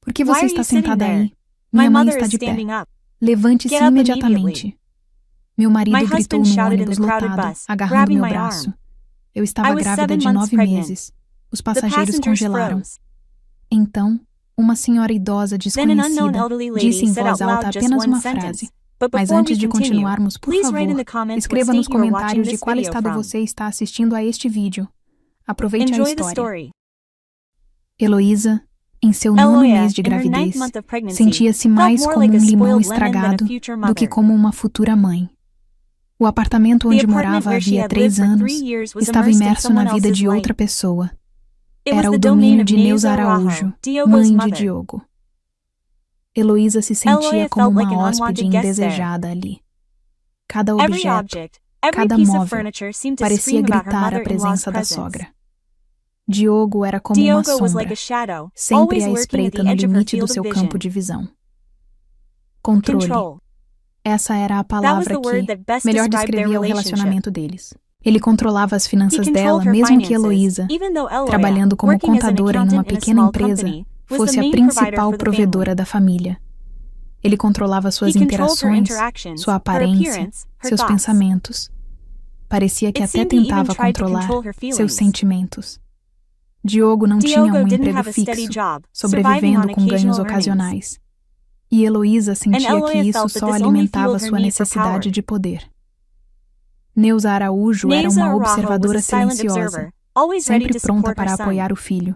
Por que você está sentada aí? Minha mãe está de pé. Levante-se imediatamente. Meu marido gritou no ônibus lotado, agarrando meu braço. Eu estava grávida de 9 meses. Os passageiros congelaram. Então, uma senhora idosa desconhecida disse em voz alta apenas uma frase. Mas antes de continuarmos, por favor, escreva nos comentários de qual estado você está assistindo a este vídeo. Aproveite a história. Heloísa, em seu 9º mês de gravidez, sentia-se mais como um limão estragado do que como uma futura mãe. O apartamento onde morava havia 3 anos estava imerso na vida de outra pessoa. Era o domínio de Neuza Araújo, mãe de Diogo. Heloísa se sentia como uma hóspede indesejada ali. Cada objeto, cada móvel, parecia gritar a presença da sogra. Diogo era como uma sombra, sempre à espreita no limite do seu campo de visão. Controle. Essa era a palavra que melhor descrevia o relacionamento deles. Ele controlava as finanças dela, mesmo que Heloísa, trabalhando como contadora em uma pequena empresa, fosse a principal provedora da família. Ele controlava suas interações, sua aparência, seus pensamentos. Parecia que até tentava controlar seus sentimentos. Diogo não tinha um emprego fixo, sobrevivendo com ganhos ocasionais. E Heloísa sentia que isso só alimentava sua necessidade de poder. Neuza Araújo era uma observadora silenciosa, sempre pronta para apoiar o filho.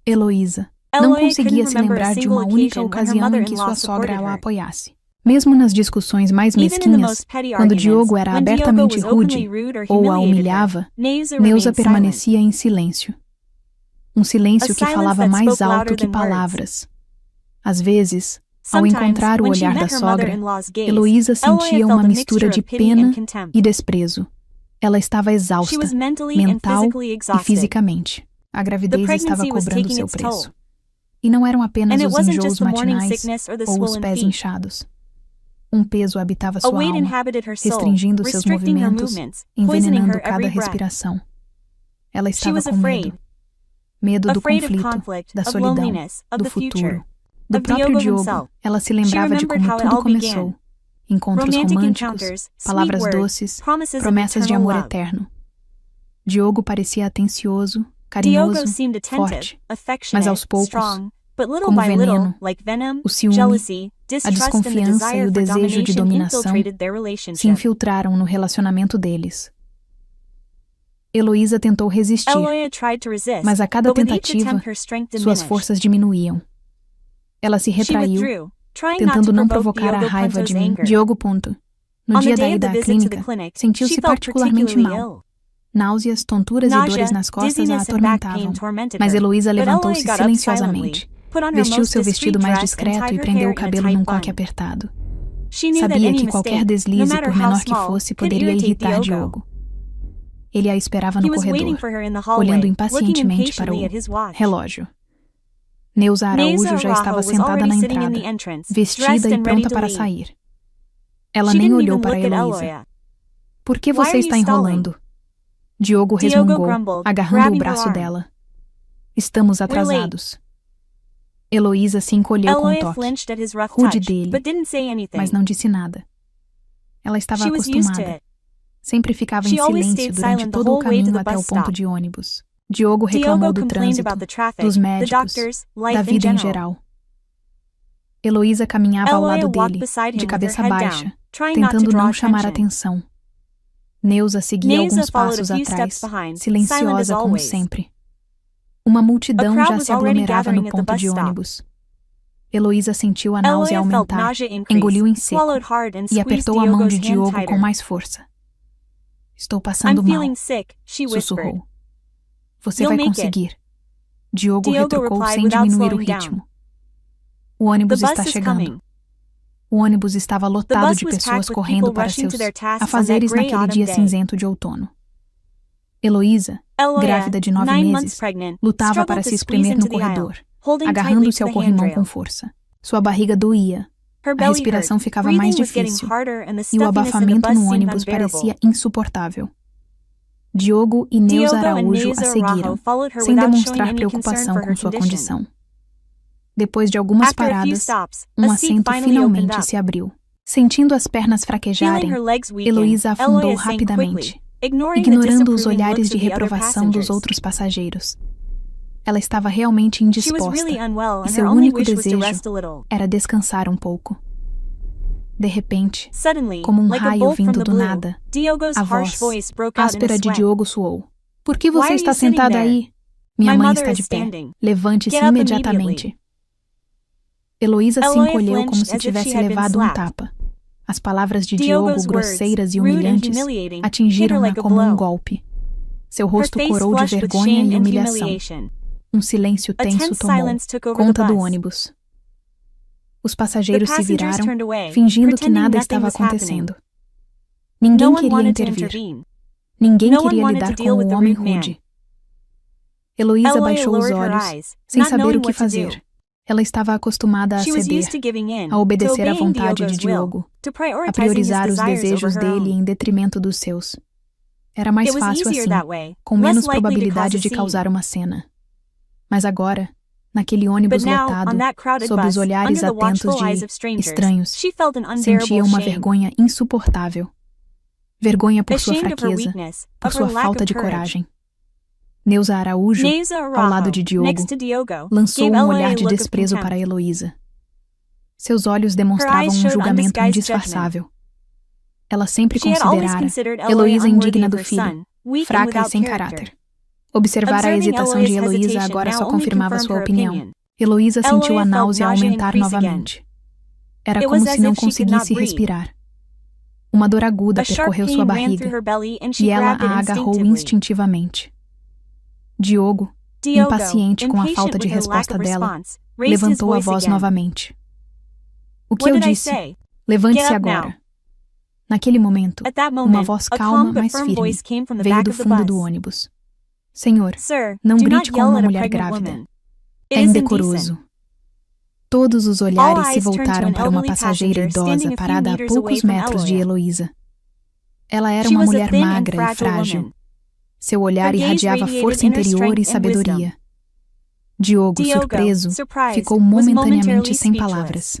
Heloísa não conseguia se lembrar de uma única ocasião em que sua sogra a apoiasse. Mesmo nas discussões mais mesquinhas, quando Diogo era abertamente rude ou a humilhava, Neuza permanecia em silêncio. Um silêncio que falava mais alto que palavras. Às vezes, ao encontrar o olhar da sogra, Heloísa sentia uma mistura de pena e desprezo. Ela estava exausta, mental e fisicamente. A gravidez estava cobrando seu preço. E não eram apenas os enjoos matinais ou os pés inchados. Um peso habitava sua alma, restringindo seus movimentos, envenenando cada respiração. Ela estava com medo. Medo do conflito, da solidão, do futuro. Do próprio Diogo, ela se lembrava de como tudo começou. Encontros românticos, palavras doces, promessas de amor eterno. Diogo parecia atencioso, carinhoso, forte, mas aos poucos, como veneno, o ciúme, a desconfiança e o desejo de dominação se infiltraram no relacionamento deles. Heloísa tentou resistir, mas a cada tentativa, suas forças diminuíam. Ela se retraiu, tentando não provocar a raiva de Diogo. No dia da ida à clínica, sentiu-se particularmente mal. Náuseas, tonturas e dores nas costas a atormentavam, mas Heloísa levantou-se silenciosamente. Vestiu seu vestido mais discreto e prendeu o cabelo num coque apertado. Sabia que qualquer deslize, por menor que fosse, poderia irritar Diogo. Ele a esperava no corredor, olhando impacientemente para o relógio. Neuza Araújo já estava sentada na entrada, vestida e pronta para sair. Ela nem olhou para Heloísa. "Por que você está enrolando?" Diogo resmungou, agarrando o braço dela. "Estamos atrasados." Heloísa se encolheu com um toque, rude dele, mas não disse nada. Ela estava acostumada. Sempre ficava em silêncio durante todo o caminho até o ponto de ônibus. Diogo reclamou do trânsito, dos médicos, da vida em geral. Heloísa caminhava ao lado dele, de cabeça baixa, tentando não chamar atenção. Neuza seguia alguns passos atrás, silenciosa como sempre. Uma multidão já se aglomerava no ponto de ônibus. Heloísa sentiu a náusea aumentar, engoliu em seco e apertou a mão de Diogo com mais força. "Estou passando mal", sussurrou. "Você vai conseguir." Diogo retrucou sem diminuir o ritmo. "O ônibus está chegando." O ônibus estava lotado de pessoas correndo para seus afazeres naquele dia cinzento de outono. Heloísa, grávida de 9 meses, lutava para se espremer no corredor, agarrando-se ao corrimão com força. Sua barriga doía, a respiração ficava mais difícil, e o abafamento no ônibus parecia insuportável. Diogo e Neuza Araújo a seguiram, sem demonstrar preocupação com sua condição. Depois de algumas paradas, um assento finalmente se abriu. Sentindo as pernas fraquejarem, Heloísa afundou rapidamente, ignorando os olhares de reprovação dos outros passageiros. Ela estava realmente indisposta, e seu único desejo era descansar um pouco. De repente, como um raio vindo do nada, a voz áspera de Diogo soou. Por que você está sentada aí? Minha mãe está de pé. Levante-se imediatamente. Heloísa se encolheu como se tivesse levado um tapa. As palavras de Diogo, grosseiras e humilhantes, atingiram-na como um golpe. Seu rosto corou de vergonha e humilhação. Um silêncio tenso tomou conta do ônibus. Os passageiros se viraram, fingindo que nada estava acontecendo. Ninguém queria intervir. Ninguém queria lidar com o homem rude. Heloísa baixou os olhos, sem saber o que fazer. Ela estava acostumada a ceder, a obedecer à vontade de Diogo, a priorizar os desejos dele em detrimento dos seus. Era mais fácil assim, com menos probabilidade de causar uma cena. Mas agora, naquele ônibus lotado, sob os olhares atentos de estranhos, sentia uma vergonha insuportável. Vergonha por sua fraqueza, por sua falta de coragem. Neuza Araújo, ao lado de Diogo, lançou um olhar de desprezo para Heloísa. Seus olhos demonstravam um julgamento indisfarçável. Ela sempre considerara Heloísa indigna do filho, fraca e sem caráter. Observar a hesitação de Heloísa agora só confirmava sua opinião. Heloísa sentiu a náusea aumentar novamente. Era como se não conseguisse respirar. Uma dor aguda percorreu sua barriga, e ela a agarrou instintivamente. Diogo, impaciente com a falta de resposta dela, levantou a voz novamente. O que eu disse? Levante-se agora. Naquele momento, uma voz calma, mas firme, veio do fundo do ônibus. Senhor, não grite com uma mulher grávida. É indecoroso. Todos os olhares se voltaram para uma passageira idosa parada a poucos metros de Heloísa. Ela era uma mulher magra e frágil. Seu olhar irradiava força interior e sabedoria. Diogo, surpreso, ficou momentaneamente sem palavras.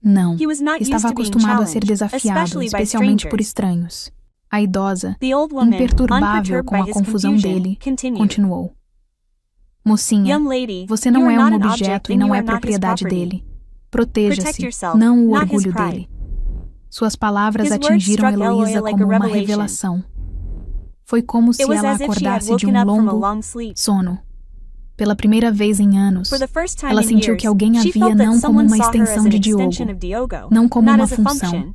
Não, estava acostumado a ser desafiado, especialmente por estranhos. A idosa, imperturbável com a confusão dele, continuou. Mocinha, você não é um objeto e não é propriedade dele. Proteja-se, não o orgulho dele. Suas palavras atingiram Heloísa como uma revelação. Foi como se ela acordasse de um longo sono. Pela primeira vez em anos, ela sentiu que alguém a via não como uma extensão de Diogo, não como uma função,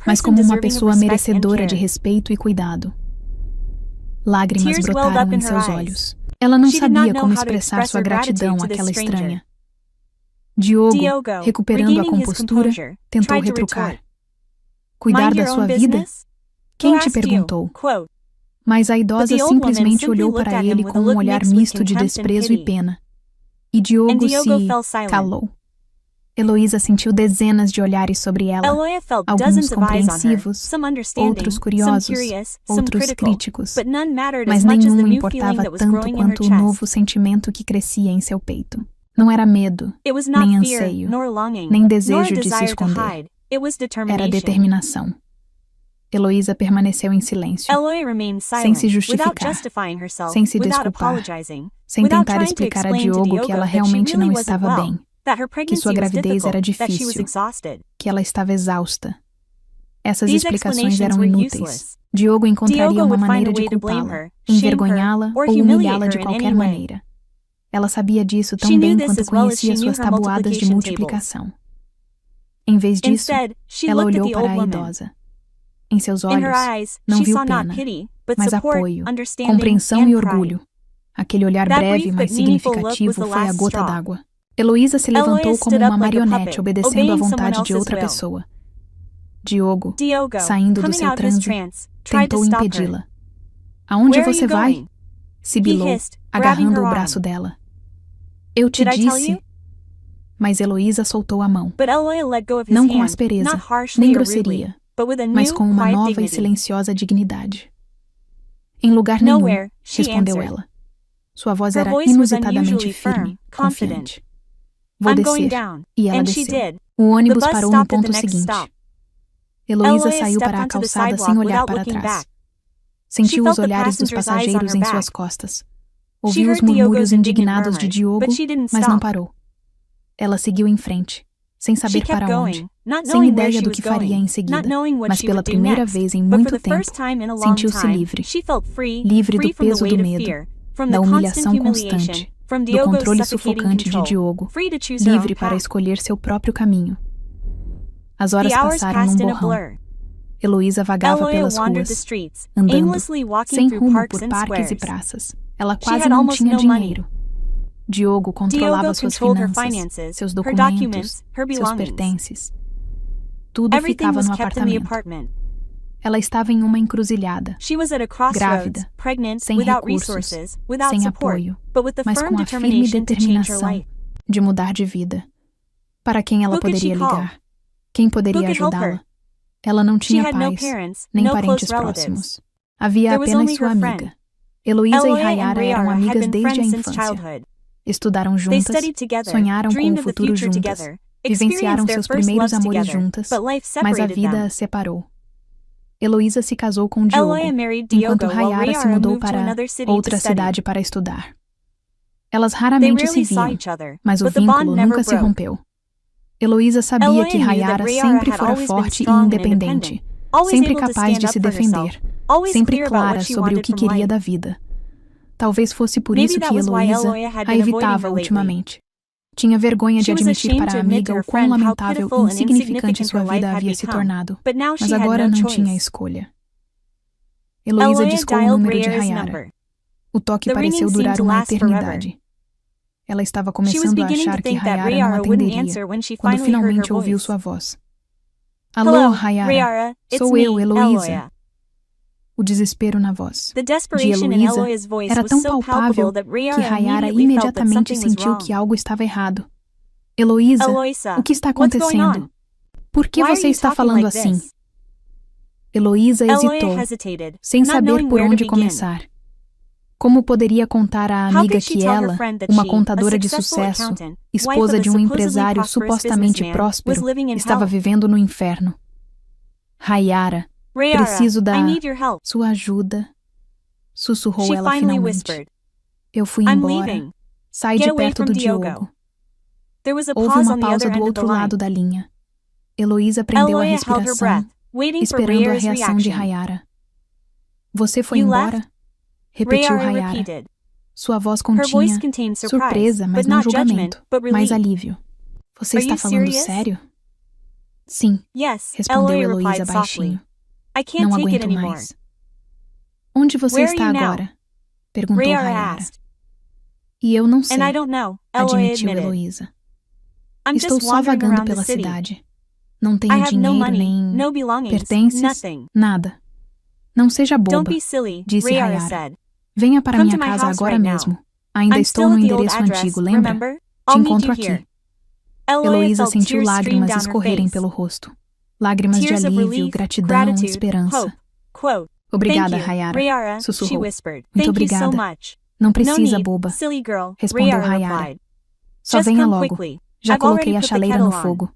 mas como uma pessoa merecedora de respeito e cuidado. Lágrimas brotaram em seus olhos. Ela não sabia como expressar sua gratidão àquela estranha. Diogo, recuperando a compostura, tentou retrucar. Cuidar da sua vida? Quem te perguntou? Mas a idosa simplesmente olhou para ele com um olhar misto de desprezo e pena. E Diogo se calou. Heloísa sentiu dezenas de olhares sobre ela, alguns compreensivos, outros curiosos, outros críticos, mas nenhum importava tanto quanto o novo sentimento que crescia em seu peito. Não era medo, nem anseio, nem desejo de se esconder. Era determinação. Heloísa permaneceu em silêncio, sem se justificar, sem se desculpar, sem tentar explicar a Diogo que ela realmente não estava bem, que sua gravidez era difícil, que ela estava exausta. Essas explicações eram inúteis. Diogo encontraria uma maneira de culpá-la, envergonhá-la ou humilhá-la de qualquer maneira. Ela sabia disso tão bem quanto conhecia suas tabuadas de multiplicação. Em vez disso, ela olhou para a idosa. Em seus olhos, não viu pena, mas apoio, compreensão e orgulho. Aquele olhar breve, mas significativo, foi a gota d'água. Heloísa se levantou como uma marionete, obedecendo à vontade de outra pessoa. Diogo, saindo do seu transe, tentou impedi-la. Aonde você vai? Sibilou, agarrando o braço dela. Eu te disse... Mas Heloísa soltou a mão. Não com aspereza, nem grosseria, mas com uma nova e silenciosa dignidade. Em lugar nenhum, respondeu ela. Sua voz era inusitadamente firme, confiante. Vou descer. E ela desceu. O ônibus parou no ponto seguinte. Heloísa saiu para a calçada sem olhar para trás. Sentiu os olhares dos passageiros em suas costas. Ouviu os murmúrios indignados de Diogo, mas não parou. Ela seguiu em frente, sem saber para onde, sem ideia do que faria em seguida, mas pela primeira vez em muito tempo, sentiu-se livre. Livre do peso do medo, da humilhação constante, do controle sufocante de Diogo, livre para escolher seu próprio caminho. As horas passaram num borrão. Heloísa vagava pelas ruas, andando, sem rumo por parques e praças. Ela quase não tinha dinheiro. Diogo controlava suas finanças, seus documentos, seus pertences. Tudo ficava no apartamento. Ela estava em uma encruzilhada, grávida, sem recursos, sem apoio, mas com a firme determinação de mudar de vida. Para quem ela poderia ligar? Quem poderia ajudá-la? Ela não tinha pais, nem parentes próximos. Havia apenas sua amiga. Heloísa e Hayara eram amigas desde a infância. Estudaram juntas, sonharam com o futuro juntas, vivenciaram seus primeiros amores juntas, mas a vida as separou. Heloísa se casou com Diogo, enquanto Hayara se mudou para outra cidade para estudar. Elas raramente se viam, mas o vínculo nunca se rompeu. Heloísa sabia que Hayara sempre fora forte e independente, sempre capaz de se defender, sempre clara sobre o que queria da vida. Talvez fosse por isso que Heloísa a evitava ultimamente. Tinha vergonha de admitir para a amiga o quão lamentável e insignificante sua vida havia se tornado, mas agora não tinha escolha. Heloísa discou o número de Hayara. O toque pareceu durar uma eternidade. Ela estava começando a achar que Hayara não atenderia, quando finalmente ouviu sua voz. Alô, Hayara, sou eu, Heloísa. O desespero na voz de Heloísa era tão palpável que Hayara imediatamente sentiu que algo estava errado. Heloísa, o que está acontecendo? Por que você está falando assim? Heloísa hesitou, sem saber por onde começar. Como poderia contar à amiga que ela, uma contadora de sucesso, esposa de um empresário supostamente próspero, estava vivendo no inferno? Hayara, preciso da sua ajuda, sussurrou ela finalmente. Eu fui embora. Sai de perto do Diogo. Houve uma pausa do outro lado da linha. Heloísa prendeu a respiração, esperando a reação de Hayara. Você foi embora? Repetiu Hayara. Sua voz continha surpresa, mas não julgamento, mas alívio. Você está falando sério? Sim, respondeu Heloísa baixinho. Não aguento mais. Onde você está agora? Perguntou Hayara. E eu não sei, admitiu Heloísa. Estou só vagando pela cidade. Não tenho dinheiro nem pertences, nada. Não seja boba, disse Hayara. Venha para minha casa agora mesmo. Ainda estou no endereço antigo, lembra? Te encontro aqui. Heloísa sentiu lágrimas escorrerem pelo rosto. Lágrimas de alívio, gratidão e esperança. Obrigada, Hayara, sussurrou. Muito obrigada. Não precisa, boba, respondeu Hayara. Só venha logo. Já coloquei a chaleira no fogo.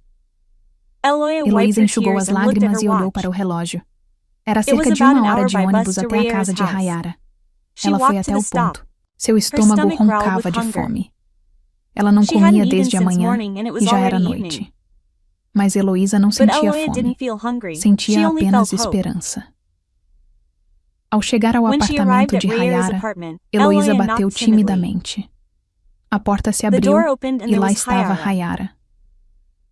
Heloísa enxugou as lágrimas e olhou para o relógio. Era cerca de 1 hora de ônibus até a casa de Hayara. Ela foi até o ponto. Seu estômago roncava de fome. Ela não comia desde a manhã e já era noite. Mas Heloísa não sentia fome. Sentia apenas esperança. Ao chegar ao apartamento de Hayara, Heloísa bateu timidamente. A porta se abriu e lá estava Hayara.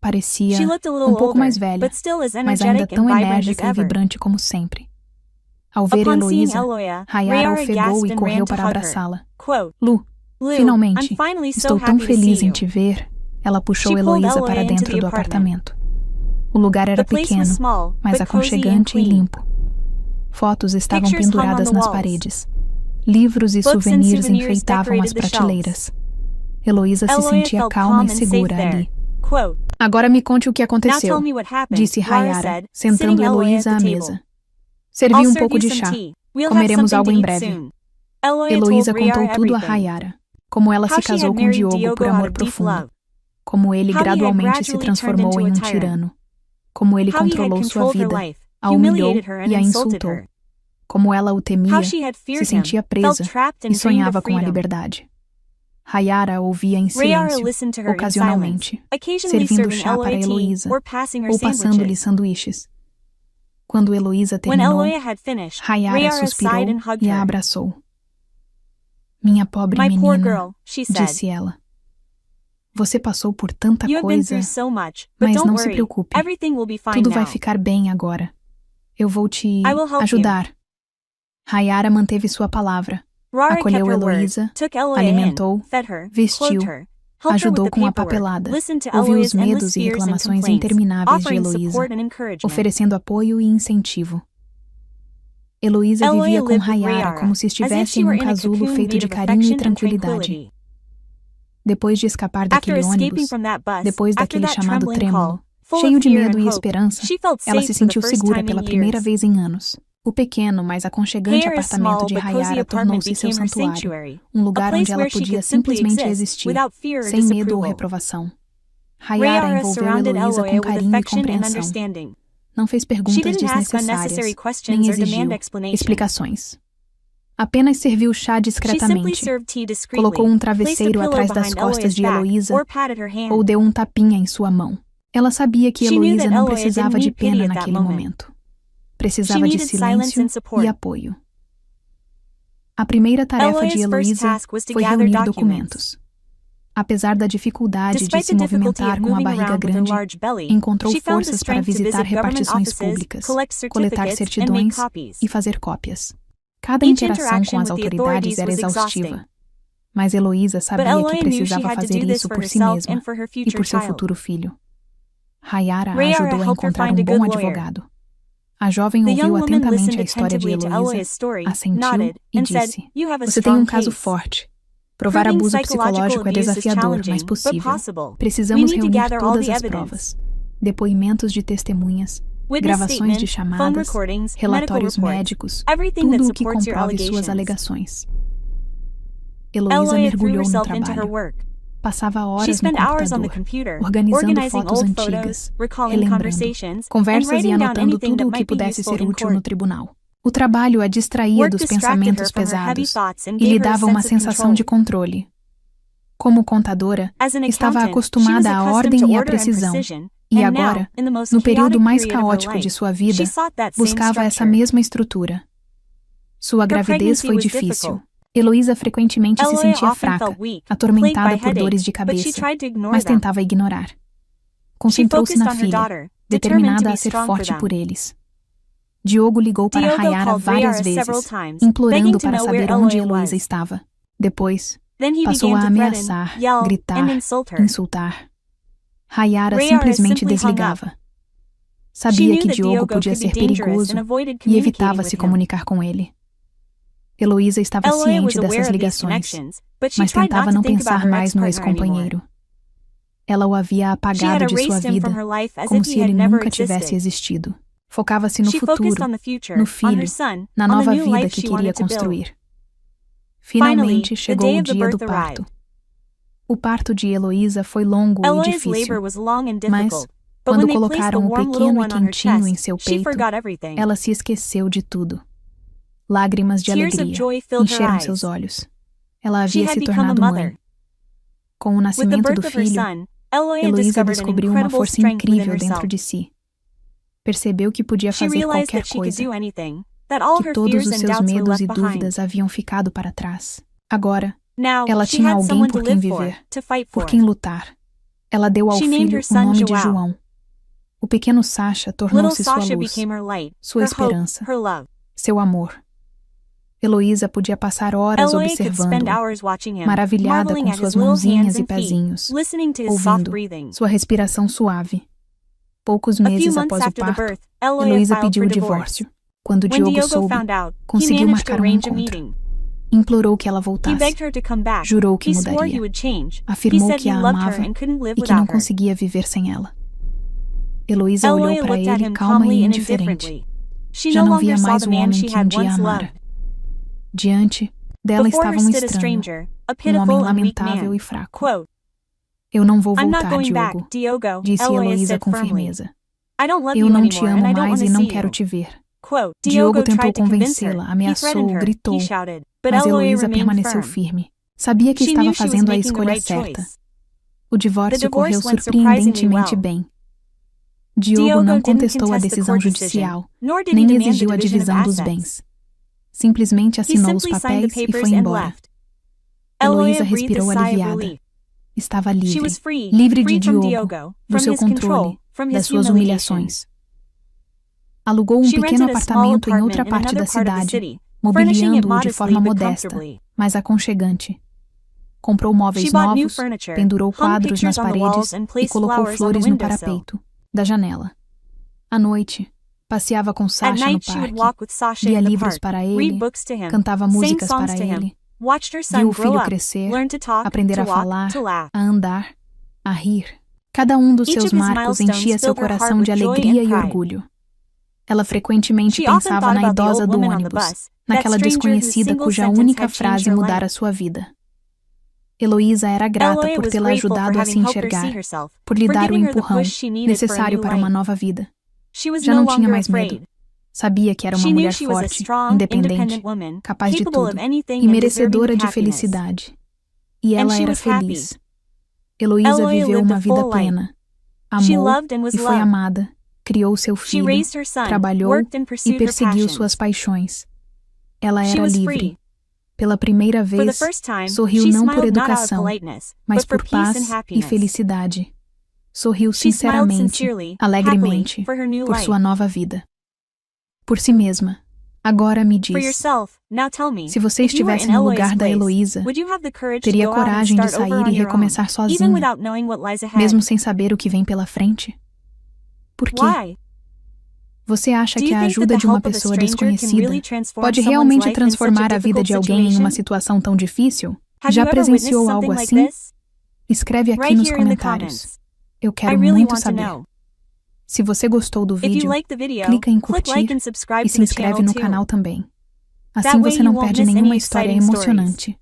Parecia um pouco mais velha, mas ainda tão enérgica e vibrante como sempre. Ao ver Heloísa, Hayara ofegou e correu para abraçá-la. Lu, finalmente, estou tão feliz em te ver. Ela puxou Heloísa para dentro do apartamento. O lugar era pequeno, mas aconchegante e limpo. Fotos estavam penduradas nas paredes. Livros e souvenirs enfeitavam as prateleiras. Heloísa se sentia calma e segura ali. Agora me conte o que aconteceu, disse Hayara, sentando Heloísa à mesa. Servi um pouco de chá. Comeremos algo em breve. Heloísa contou tudo a Hayara, como ela se casou com Diogo por amor profundo. Como ele gradualmente se transformou em um tirano. Como ele controlou sua vida, a humilhou e a insultou. Como ela o temia, se sentia presa e sonhava com a liberdade. Hayara ouvia em silêncio, ocasionalmente, servindo chá para Heloísa ou passando-lhe sanduíches. Quando Heloísa terminou, Hayara suspirou e a abraçou. Minha pobre menina, disse ela. Você passou por tanta coisa, mas não se preocupe. Tudo vai ficar bem agora. Eu vou te ajudar. Hayara manteve sua palavra. Acolheu Heloísa, alimentou, vestiu, ajudou com a papelada, ouviu os medos e reclamações intermináveis de Heloísa, oferecendo apoio e incentivo. Heloísa vivia com Hayara como se estivesse em um casulo feito de carinho e tranquilidade. Depois de escapar daquele ônibus, depois daquele chamado trêmulo, cheio de medo e esperança, ela se sentiu segura pela primeira vez em anos. O pequeno, mas aconchegante apartamento de Hayara tornou-se seu santuário, um lugar onde ela podia simplesmente existir, sem medo ou reprovação. Hayara envolveu Heloísa com carinho e compreensão. Não fez perguntas desnecessárias, nem exigiu explicações. Apenas serviu chá discretamente, colocou um travesseiro atrás das costas de Heloísa ou deu um tapinha em sua mão. Ela sabia que Heloísa não precisava de pena naquele momento. Precisava de silêncio e apoio. A primeira tarefa de Heloísa foi reunir documentos. Apesar da dificuldade de se movimentar com a barriga grande, encontrou forças para visitar repartições públicas, coletar certidões e fazer cópias. Cada interação com as autoridades era exaustiva, mas Heloísa sabia que precisava fazer isso por si mesma e por seu futuro filho. Hayara a ajudou a encontrar um bom advogado. A jovem ouviu atentamente a história de Heloísa, assentiu e disse: Você tem um caso forte. Provar abuso psicológico é desafiador, mas possível. Precisamos reunir todas as provas. Depoimentos de testemunhas, gravações de chamadas, relatórios médicos, tudo o que comprove suas alegações. Heloísa mergulhou no trabalho. Passava horas no computador, organizando fotos antigas, relembrando conversas e anotando tudo o que pudesse ser útil no tribunal. O trabalho a distraía dos pensamentos pesados e lhe dava uma sensação de controle. Como contadora, estava acostumada à ordem e à precisão, e agora, no período mais caótico de sua vida, buscava essa mesma estrutura. Sua gravidez foi difícil. Heloísa frequentemente se sentia fraca, atormentada por dores de cabeça, mas tentava ignorar. Concentrou-se na filha, determinada a ser forte por eles. Diogo ligou para Hayara várias vezes, implorando para saber onde Heloísa estava. Depois, passou a ameaçar, gritar, insultar. Hayara simplesmente desligava. Sabia que Diogo podia ser perigoso e evitava se comunicar com ele. Heloísa estava ciente dessas ligações, mas tentava não pensar mais no ex-companheiro. Ela o havia apagado de sua vida, como se ele nunca tivesse existido. Focava-se no futuro, no filho, na nova vida que queria construir. Finalmente chegou o dia do parto. O parto de Heloísa foi longo e difícil, mas, quando colocaram o pequeno e quentinho em seu peito, ela se esqueceu de tudo. Lágrimas de alegria encheram seus olhos. Ela havia se tornado mãe. Com o nascimento do filho, Heloísa descobriu uma força incrível dentro de si. Percebeu que podia fazer qualquer coisa, que todos os seus medos e dúvidas haviam ficado para trás. Agora, ela tinha alguém por quem viver, por quem lutar. Ela deu ao filho o nome de João. O pequeno Sasha tornou-se sua luz, sua esperança, seu amor. Heloísa podia passar horas observando-o, maravilhada com suas mãozinhas e pezinhos, ouvindo sua respiração suave. Poucos meses após o parto, Heloísa pediu o divórcio. Quando Diogo soube, conseguiu marcar um encontro. Implorou que ela voltasse. Jurou que mudaria. Afirmou que a amava e que não conseguia viver sem ela. Heloísa olhou para ele calma e indiferente. Já não via mais o homem que um dia amara. Diante dela estava um estranho, um homem lamentável e fraco. Eu não vou voltar, Diogo, disse Heloísa com firmeza. Eu não te amo mais e não quero te ver. Diogo tentou convencê-la, ameaçou, gritou, mas Heloísa permaneceu firme. Sabia que estava fazendo a escolha certa. O divórcio correu surpreendentemente bem. Diogo não contestou a decisão judicial, nem exigiu a divisão dos bens. Simplesmente assinou os papéis e foi embora. Heloísa respirou aliviada. Estava livre. Livre de Diogo, do seu controle, das suas humilhações. Alugou um pequeno apartamento em outra parte da cidade, mobiliando-o de forma modesta, mas aconchegante. Comprou móveis novos, pendurou quadros nas paredes e colocou flores no parapeito da janela. À noite, passeava com Sasha no parque, lia livros para ele, cantava músicas para ele, viu o filho crescer, aprender a falar, a andar, a rir. Cada um dos seus marcos enchia seu coração de alegria e orgulho. Ela frequentemente pensava na idosa do ônibus, naquela desconhecida cuja única frase mudara sua vida. Heloísa era grata por tê-la ajudado a se enxergar, por lhe dar o empurrão necessário para uma nova vida. Já não tinha mais medo. Sabia que era uma mulher forte, independente, capaz de tudo e merecedora de felicidade. E ela era feliz. Heloísa viveu uma vida plena. Amou e foi amada, criou seu filho, trabalhou e perseguiu suas paixões. Ela era livre. Pela primeira vez, sorriu não por educação, mas por paz e felicidade. Sorriu sinceramente, alegremente, por sua nova vida. Por si mesma. Agora me diz, se você estivesse no lugar da Heloísa, teria coragem de sair e recomeçar sozinha, mesmo sem saber o que vem pela frente? Por quê? Você acha que a ajuda de uma pessoa desconhecida pode realmente transformar a vida de alguém em uma situação tão difícil? Já presenciou algo assim? Escreve aqui nos comentários. Eu quero muito saber. Se você gostou do vídeo, clica em curtir e se inscreve no canal também. Assim você não perde nenhuma história emocionante.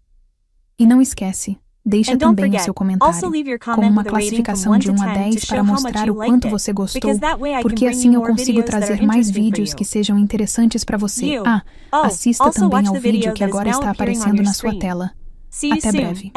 E não esquece, deixa também o seu comentário, com uma classificação de 1 a 10 para mostrar o quanto você gostou, porque assim eu consigo trazer mais vídeos que sejam interessantes para você. Assista também ao vídeo que agora está aparecendo na sua tela. Até breve.